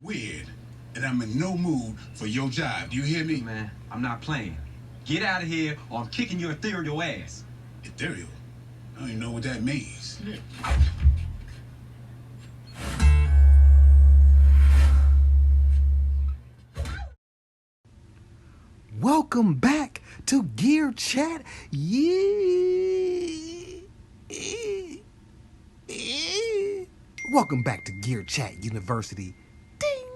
Weird, and I'm in no mood for your job. Do you hear me? Man, I'm not playing. Get out of here or I'm kicking your ethereal ass. Ethereal? I don't even know what that means. Welcome back to Gear Chat. Welcome back to Gear Chat University. Ding.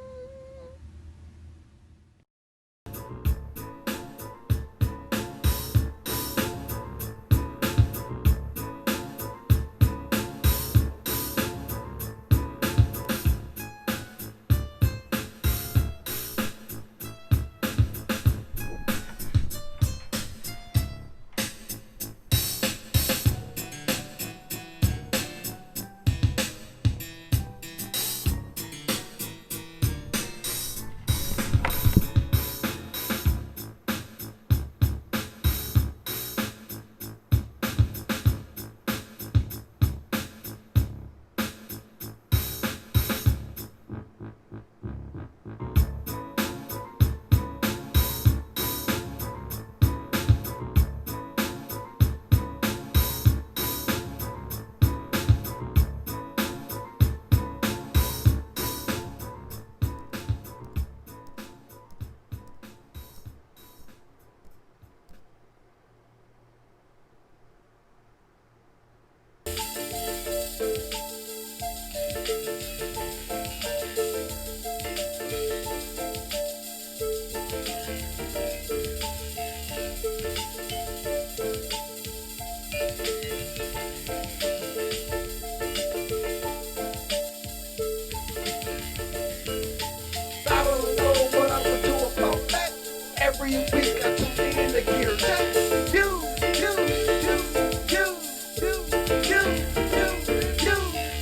Every week I tune in to Gear Chat. You.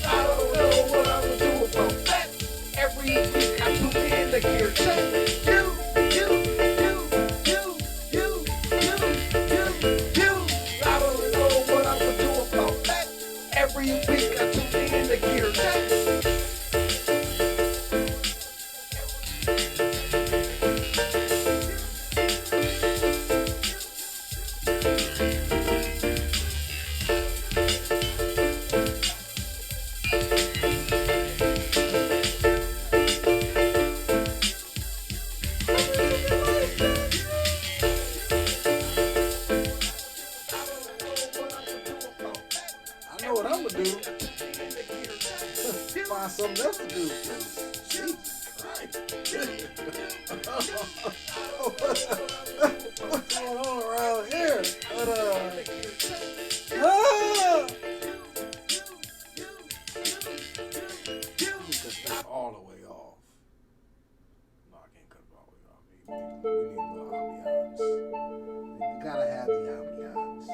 I don't know what I'm gonna do about that. Every week I tune in to Gear Chat. You. I don't know what I'm gonna do about that. Every week I tune in to Gear Chat. What I'm gonna do? Find something else to do. Jesus Christ. What's going on around here? Cut this all the way off. No, I can't cut it all the way off. We need a little ambiance. We gotta have the ambiance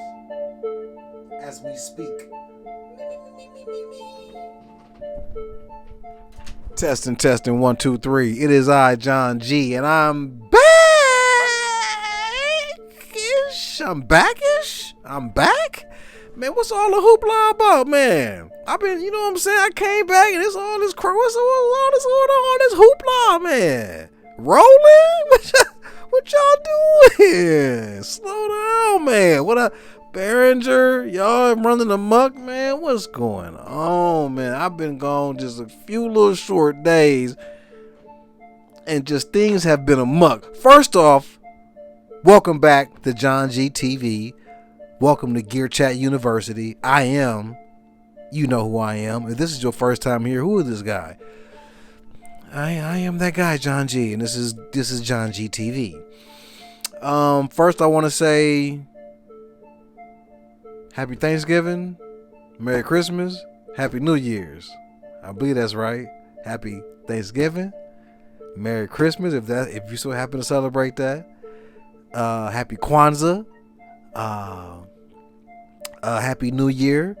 as we speak. Testing, 1, 2, 3. It is I, John G, and I'm backish. I'm back. Man, what's all the hoopla about, man? I've been, you know what I'm saying? I came back and it's all this what's all this going on, this hoopla, man. Roland? What y'all doing? Slow down, man. What a Behringer, y'all running amok, man. What's going on, man? I've been gone just a few little short days, and just things have been amok. First off, welcome back to John G TV. Welcome to Gear Chat University. I am, you know who I am. If this is your first time here, who is this guy? I am that guy, John G, and this is John G TV. First I want to say Happy Thanksgiving, Merry Christmas, Happy New Year's. I believe that's right. Happy Thanksgiving, Merry Christmas, if you so happen to celebrate that. Happy Kwanzaa, Happy New Year.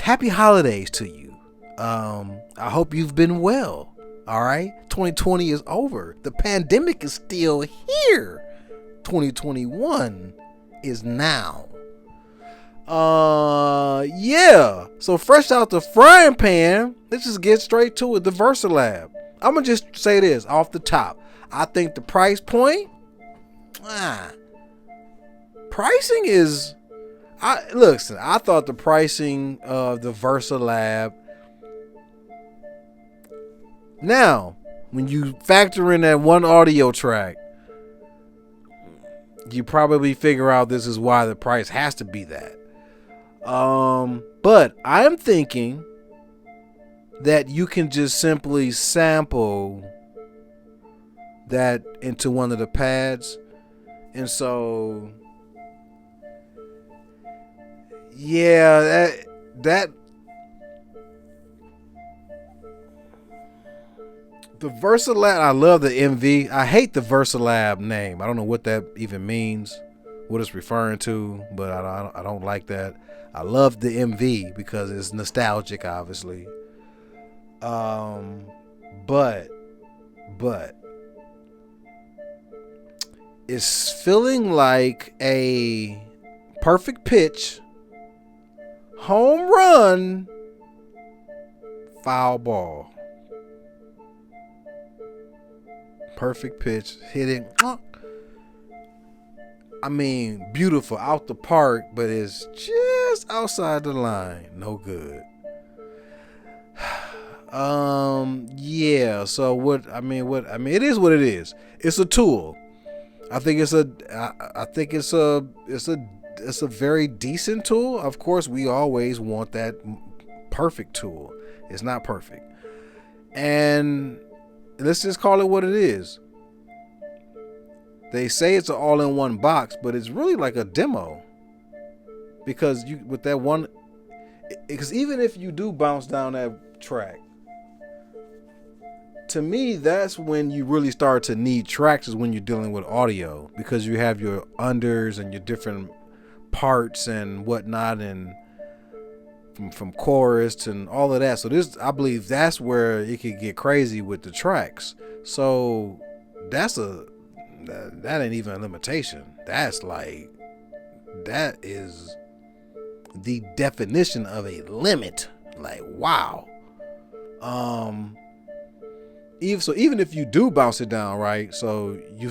Happy holidays to you. I hope you've been well. All right, 2020 is over. The pandemic is still here. 2021 is now. Yeah. So fresh out the frying pan, let's just get straight to it. The VersaLab. I'm gonna just say this off the top. I think the price point, pricing is. I thought the pricing of the VersaLab. Now, when you factor in that one audio track, you probably figure out this is why the price has to be that. But I'm thinking that you can just simply sample that into one of the pads. And so, yeah, that the VersaLab, I love the MV. I hate the VersaLab name. I don't know what that even means, what it's referring to, but I don't like that. I love the MV because it's nostalgic, obviously. But it's feeling like a perfect pitch, home run, foul ball. Perfect pitch, hitting. I mean, beautiful, out the park, but it's just outside the line. No good. Yeah. So what I mean, it is what it is. It's a tool. I think it's a very decent tool. Of course, we always want that perfect tool. It's not perfect. And let's just call it what it is. They say it's an all-in-one box, but it's really like a demo. Because with that one, because even if you do bounce down that track, to me, that's when you really start to need tracks, is when you're dealing with audio, because you have your unders and your different parts and whatnot, and from chorus and all of that. So I believe that's where it could get crazy with the tracks. So that ain't even a limitation. That is the definition of a limit. Like, wow. Even if you do bounce it down, right? So you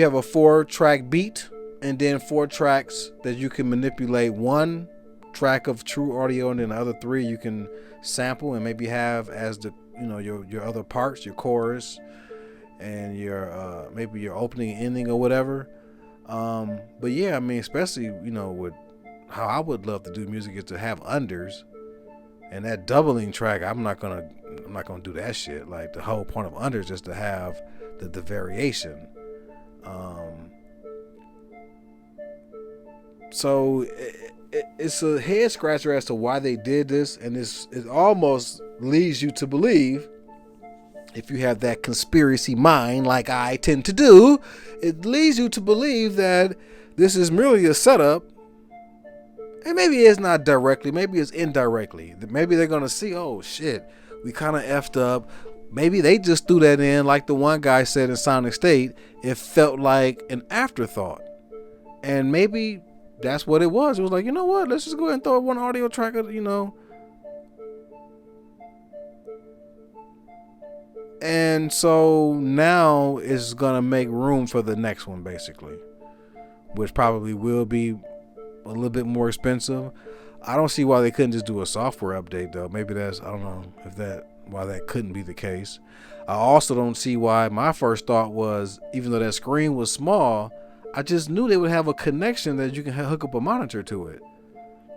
have a 4-track beat, and then 4 tracks that you can manipulate. 1 track of true audio, and then the other 3 you can sample and maybe have as the your other parts, your chorus and your maybe your opening and ending or whatever. But yeah, I mean, especially with how I would love to do music is to have unders. And that doubling track, I'm not gonna do that shit. Like, the whole point of under is just to have the variation. So it's a head scratcher as to why they did this, and it almost leads you to believe, if you have that conspiracy mind like I tend to do, it leads you to believe that this is merely a setup. And maybe it's not directly, maybe it's indirectly. Maybe they're going to see, oh shit, we kind of effed up. Maybe they just threw that in, like the one guy said in Sonic State, it felt like an afterthought. And maybe that's what it was. It was like, you know what, let's just go ahead and throw one audio track, And so now it's going to make room for the next one, basically, which probably will be a little bit more expensive. I don't see why they couldn't just do a software update, though. Maybe I don't know why that couldn't be the case. I also don't see why. My first thought was, even though that screen was small, I just knew they would have a connection that you can hook up a monitor to it,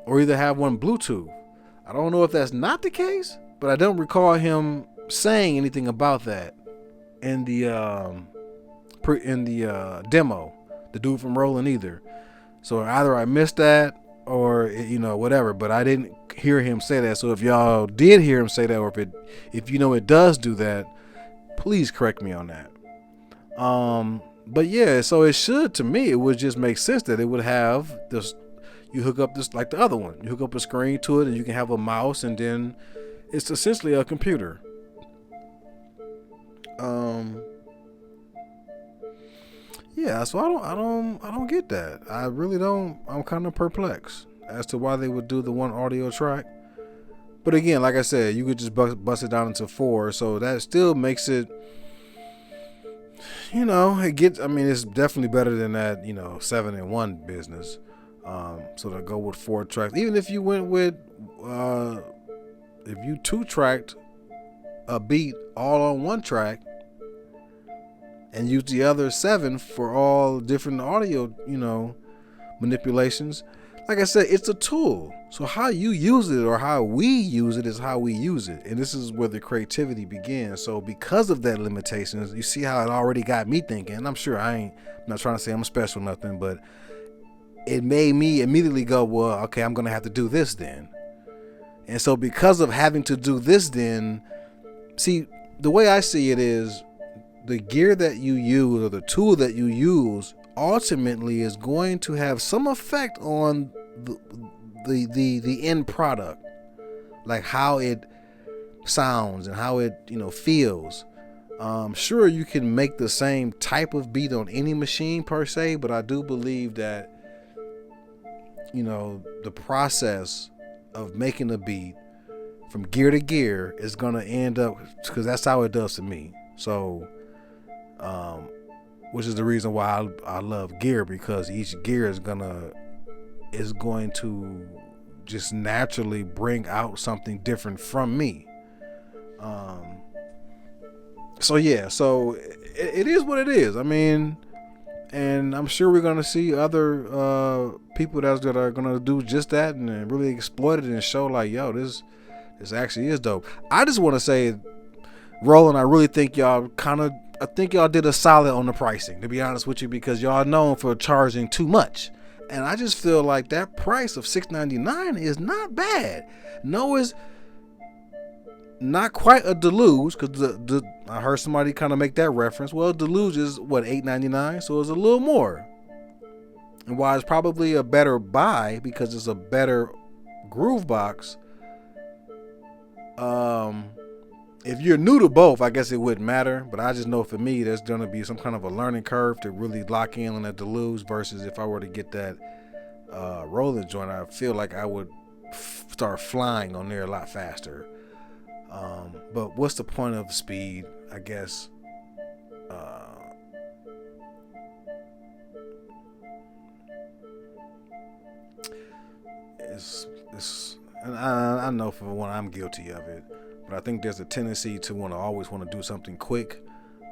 or either have one Bluetooth. I don't know if that's not the case, but I don't recall him saying anything about that in the demo. The dude from Roland either. So either I missed that or whatever, but I didn't hear him say that. So if y'all did hear him say that, or if it does do that, please correct me on that. But yeah, so it should, to me, it would just make sense that it would have this. You hook up this like the other one. You hook up a screen to it, and you can have a mouse, and then it's essentially a computer. Yeah, so I don't get that. I really don't. I'm kind of perplexed as to why they would do the one audio track. But again, like I said, you could just bust it down into 4, so that still makes it, it gets. I mean, it's definitely better than that, 7-in-1 business. So to go with 4 tracks, even if you went with, if you 2-tracked a beat all on 1 track and use the other 7 for all different audio, manipulations. Like I said, it's a tool. So how you use it or how we use it is how we use it. And this is where the creativity begins. So because of that limitations, you see how it already got me thinking. And I'm sure I'm not trying to say I'm special or nothing, but it made me immediately go, well, okay, I'm going to have to do this then. And so because of having to do this then, see, the way I see it is the gear that you use or the tool that you use ultimately is going to have some effect on the end product, like how it sounds and how it feels. Sure, you can make the same type of beat on any machine per se, but I do believe that the process of making a beat from gear to gear is gonna end up, because that's how it does to me. So which is the reason why I love gear, because each gear is going to just naturally bring out something different from me. So it is what it is. I mean, and I'm sure we're gonna see other people that are gonna do just that and really exploit it and show like, yo, this actually is dope. I just want to say, Roland, I really think y'all did a solid on the pricing, to be honest with you, because y'all are known for charging too much. And I just feel like that price of $6.99 is not bad. No, it's not quite a deluge, because I heard somebody kind of make that reference. Well, deluge is what, $8.99, so it's a little more. And while it's probably a better buy because it's a better groove box, if you're new to both, I guess it wouldn't matter. But I just know for me, there's going to be some kind of a learning curve to really lock in on that deluge versus if I were to get that Roland joint, I feel like I would start flying on there a lot faster. But what's the point of speed? I guess it's and I know for one I'm guilty of it, but I think there's a tendency to always want to do something quick.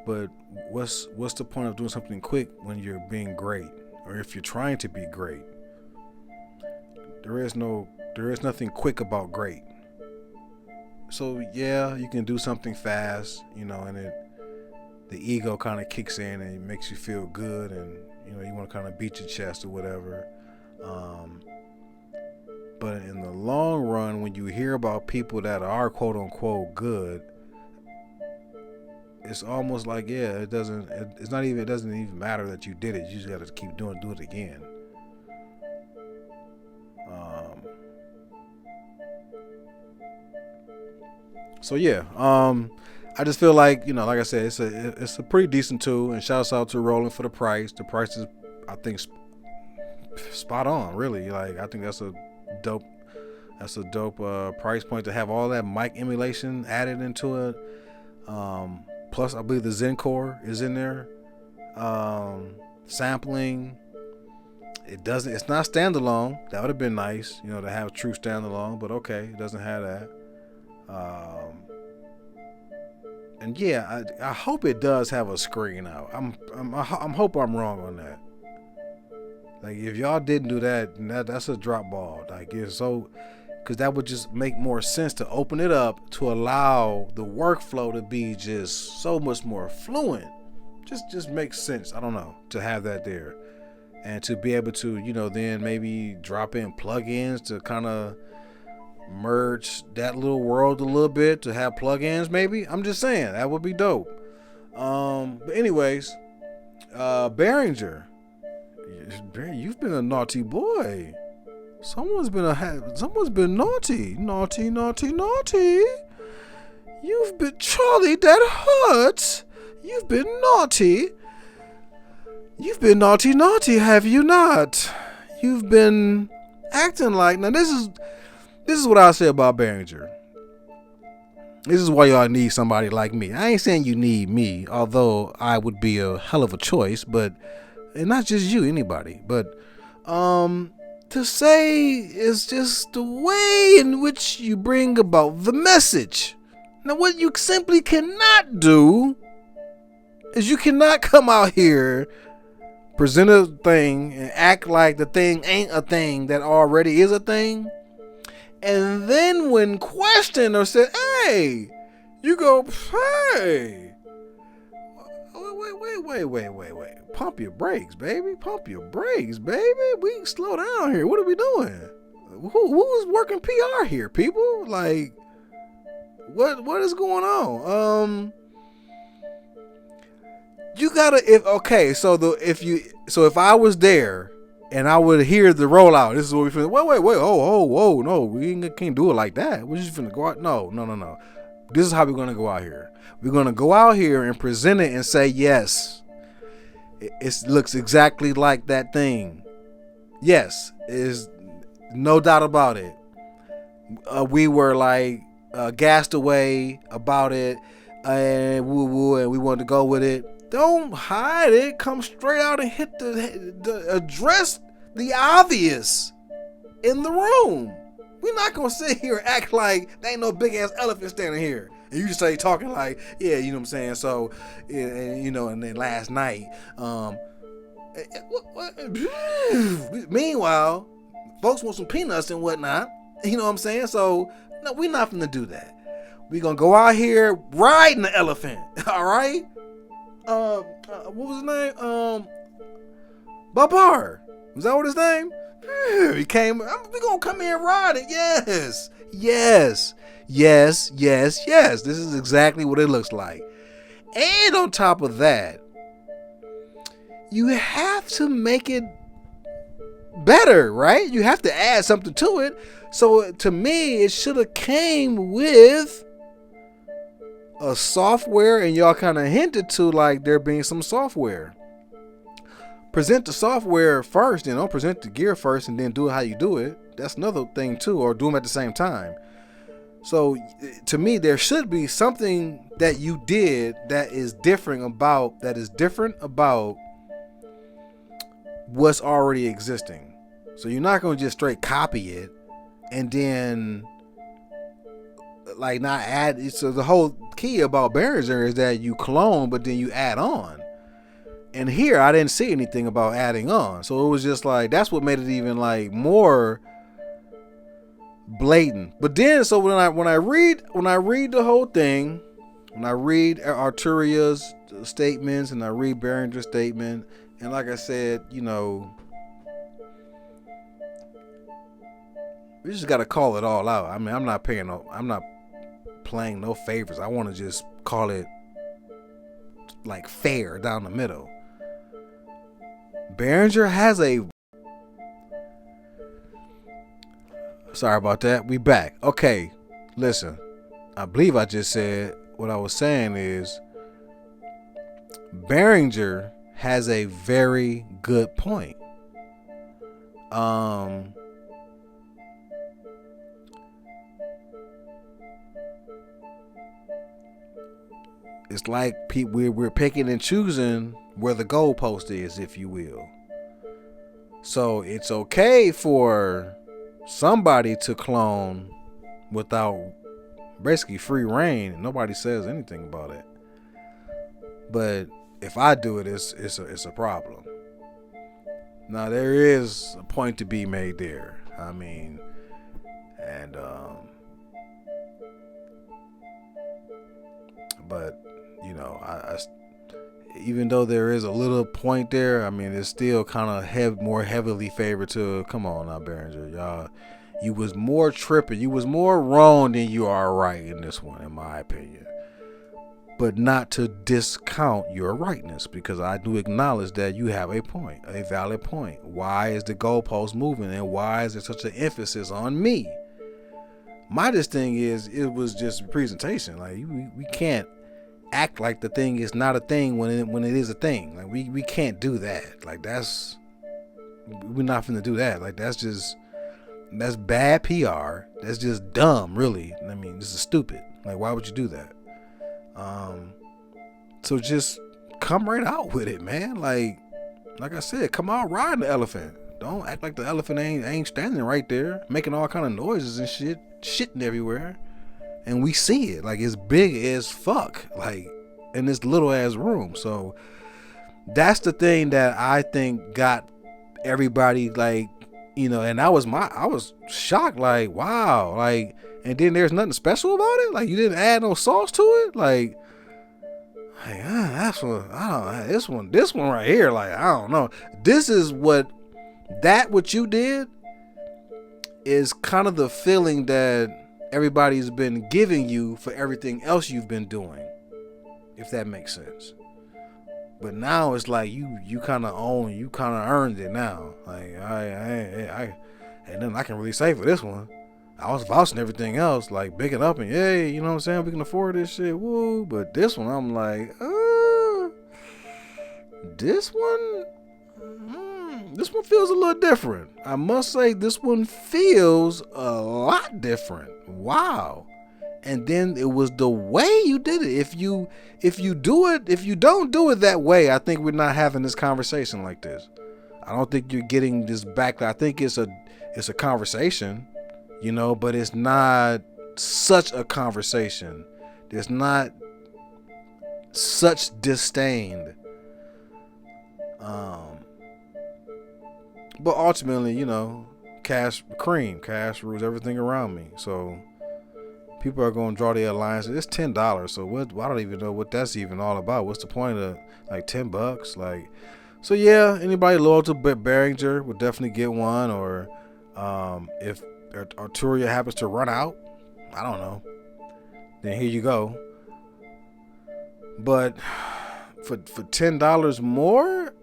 But what's the point of doing something quick when you're being great, or if you're trying to be great? There is nothing quick about great. So yeah, you can do something fast, and the ego kind of kicks in and it makes you feel good, and you want to kind of beat your chest or whatever. But in the long run, when you hear about people that are quote unquote good, it's almost like, yeah, it doesn't even matter that you did it. You just got to keep do it again. So yeah, I just feel like, like I said, it's a pretty decent tool, and shouts out to Roland for the price. The price is, I think, spot on, really. Like, I think that's a dope price point to have all that mic emulation added into it. Plus, I believe the Zen Core is in there. Sampling. It's not standalone. That would have been nice, to have a true standalone, but okay, it doesn't have that. And yeah, I hope it does have a screen out. I hope I'm wrong on that. Like, if y'all didn't do that, that's a drop ball. Like, it's so, because that would just make more sense to open it up to allow the workflow to be just so much more fluent. Just makes sense. I don't know, to have that there, and to be able to, then maybe drop in plugins to kind of merge that little world a little bit, to have plugins maybe. I'm just saying, that would be dope. But anyways, Behringer, you've been a naughty boy. Someone's been naughty. You've been, Charlie, that hurts. You've been naughty. You've been naughty, have you not? You've been acting like, now this is what I say about Behringer. This is why y'all need somebody like me. I ain't saying you need me, although I would be a hell of a choice, but and not just you, anybody. But to say is just the way in which you bring about the message. Now, what you simply cannot do is you cannot come out here, present a thing, and act like the thing ain't a thing that already is a thing. And then when questioned or said, hey, you go, hey, wait. Pump your brakes, baby. Pump your brakes, baby. We slow down here. What are we doing? Who's working PR here, people? Like, what is going on? You gotta, if I was there and I would hear the rollout, this is what we finna, whoa, no, can't do it like that. We're just finna go out. No. This is how we're gonna go out here. We're gonna go out here and present it and say, yes, it looks exactly like that thing. Yes, is no doubt about it. We were like gassed away about it, and and we wanted to go with it. Don't hide it. Come straight out and hit address the obvious in the room. We're not gonna sit here and act like there ain't no big ass elephant standing here. And you just say talking like, yeah, you know what I'm saying. So, and then last night, meanwhile, folks want some peanuts and whatnot. You know what I'm saying. So, no, we're not gonna do that. We're gonna go out here riding the elephant. All right. What was his name? Babar. Was that what his name? He came. We gonna come here riding. Yes. This is exactly what it looks like. And on top of that, you have to make it better, right? You have to add something to it. So to me, it should have came with a software, and y'all kind of hinted to like there being some software. Present the software first, and don't present the gear first and then do it how you do it. That's another thing too, or do them at the same time. So to me, there should be something that you did that is different about what's already existing. So you're not going to just straight copy it and then like not add. So the whole key about Behringer is that you clone, but then you add on. And here I didn't see anything about adding on. So it was just like, that's what made it even like more blatant. But then, so when I read the whole thing, when I read Arturia's statements and I read Behringer's statement, and like I said, we just got to call it all out. I mean, I'm not playing no favors. I want to just call it like fair down the middle. Behringer has a... Sorry about that. We back. Okay, listen. I believe I just said what I was saying is Behringer has a very good point. It's like we're picking and choosing where the goalpost is, if you will. So it's okay for somebody to clone without basically free reign. Nobody says anything about it. But if I do it, it's a problem. Now there is a point to be made there. I mean, and but I even though there is a little point there, I mean, it's still kind of more heavily favored to, come on now, Behringer, y'all, you was more tripping, you was more wrong than you are right in this one, in my opinion. But not to discount your rightness, because I do acknowledge that you have a point, a valid point. Why is the goalpost moving, and why is there such an emphasis on me? My just thing is, it was just a presentation. Like, we can't act like the thing is not a thing when it is a thing. Like, we can't do that. Like, we're not finna do that. Like, that's just That's bad PR. That's just dumb, really. I mean, this is stupid. Like, why would you do that? So just come right out with it, man. Like I said, come out riding the elephant. Don't act like the elephant ain't standing right there, making all kind of noises and shit, shitting everywhere. And we see it. Like, it's big as fuck. Like, in this little ass room. So that's the thing that I think got everybody, like, you know, and I was shocked, like, wow, like, and then there's nothing special about it. Like, you didn't add no sauce to it. Like, that's what I don't. This one right here. Like, I don't know. This is what you did is kind of the feeling that everybody's been giving you for everything else you've been doing, if that makes sense. But now it's like you kind of earned it now. Like, I ain't nothing I can really say for this one. I was vouching everything else, like big it up and yay, you know what I'm saying? We can afford this shit, woo. But this one, I'm like, this one feels a little different. I must say, this one feels a lot different. Wow. And then it was the way you did it. If you don't do it that way, I think we're not having this conversation like this. I don't think you're getting this back. I think it's a conversation, you know, but it's not such a conversation. There's not such disdain. But ultimately, you know, cash rules everything around me. So people are going to draw their alliance. It's $10. So I don't even know what that's even all about. What's the point of like $10? Like, so yeah, anybody loyal to Behringer would definitely get one. Or if Arturia happens to run out, I don't know, then here you go. But for $10 more,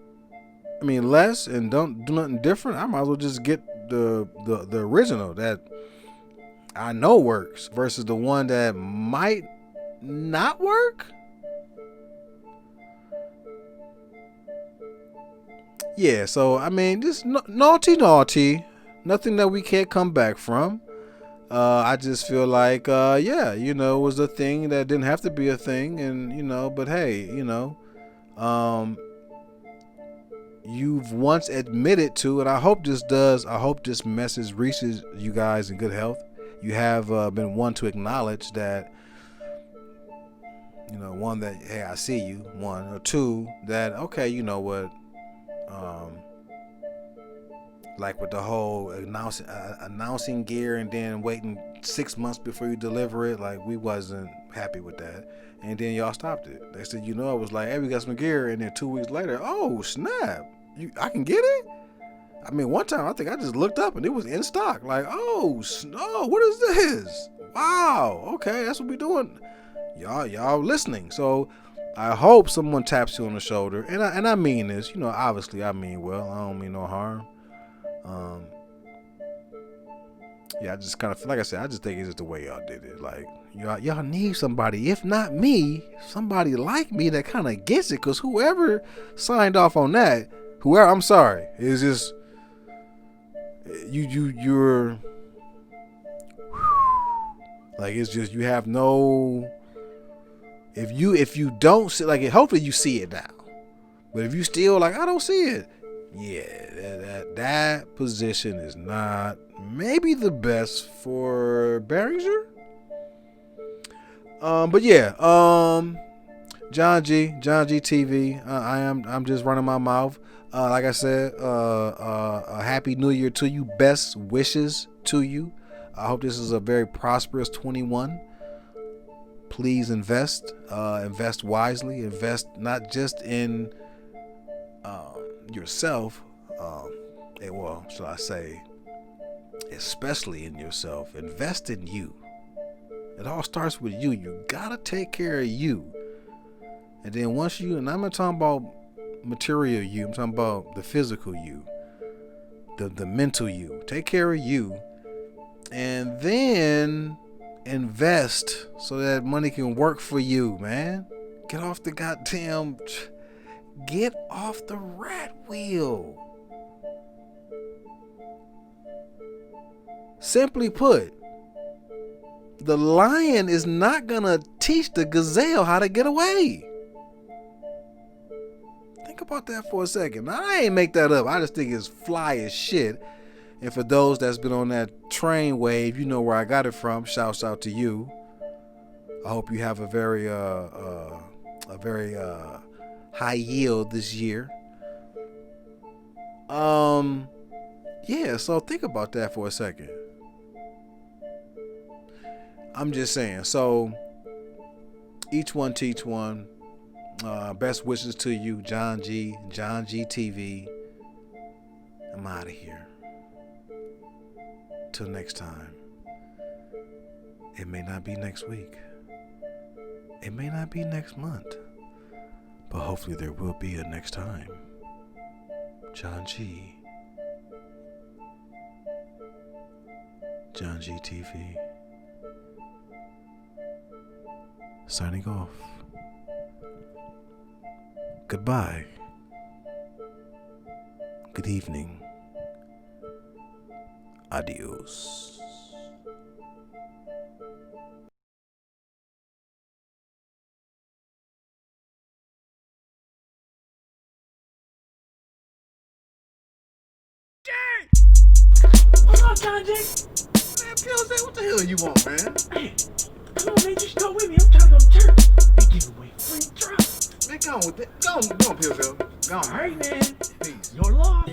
I mean less, and don't do nothing different, I might as well just get the original that I know works versus the one that might not work. Yeah, so I mean, just naughty, nothing that we can't come back from. I just feel like, yeah, you know, it was a thing that didn't have to be a thing, and you know, but hey, you know, you've once admitted to, and I hope this message reaches you guys in good health. You have been one to acknowledge that, you know, one, that, hey, I see you, one, or two, that, okay, you know what, like with the whole announcing gear and then waiting 6 months before you deliver it, like we wasn't happy with that. And then y'all stopped it. They said, you know, it was like, hey, we got some gear, and then 2 weeks later, oh snap, I can get it? I mean, one time I think I just looked up and it was in stock. Like, oh, what is this? Wow, okay, that's what we doing. Y'all listening. So I hope someone taps you on the shoulder, and I mean this, you know, obviously I mean well. I don't mean no harm. Yeah, I just kind of, like I said, I just think it's just the way y'all did it. Like, y'all need somebody, if not me, somebody like me that kind of gets it. Because whoever signed off on that, I'm sorry, it's just you're like, it's just, you have no, if you don't see, like, hopefully you see it now, but if you still like, I don't see it, yeah, that position is not maybe the best for Behringer. But yeah, John G TV. I'm just running my mouth. Like I said, a happy new year to you. Best wishes to you. I hope this is a very prosperous 21. Please invest wisely. Invest not just in yourself, well, shall I say, especially in yourself. Invest in you. It all starts with you. You gotta take care of you. And then once you, and I'm not talking about material you, I'm talking about the physical you, the mental you. Take care of you, and then invest so that money can work for you, man. Get off the rat wheel. Simply put, the lion is not gonna teach the gazelle how to get away. Think about that for a second. Now, I ain't make that up. I just think it's fly as shit. And for those that's been on that train wave, you know where I got it from. Shouts out to you. I hope you have a very high yield this year. Yeah, so think about that for a second. I'm just saying. So each one teach one. Best wishes to you, John G TV. I'm out of here. Till next time. It may not be next week. It may not be next month. But hopefully there will be a next time. John G TV. Signing off. Goodbye. Good evening. Adios. What's up, John J? Man, Pills, what the hell you want, man? Hey, come on, man, just go with me. I'm trying to go to church. They give away free drugs. Man, go on with that. Go on, Pills. Go on. All right, man. Peace. Your loss.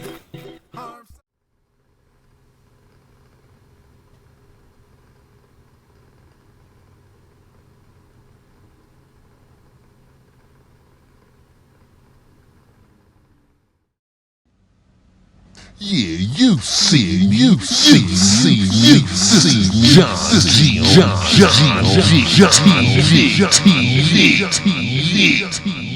Yeah, you see, this is John G, TV.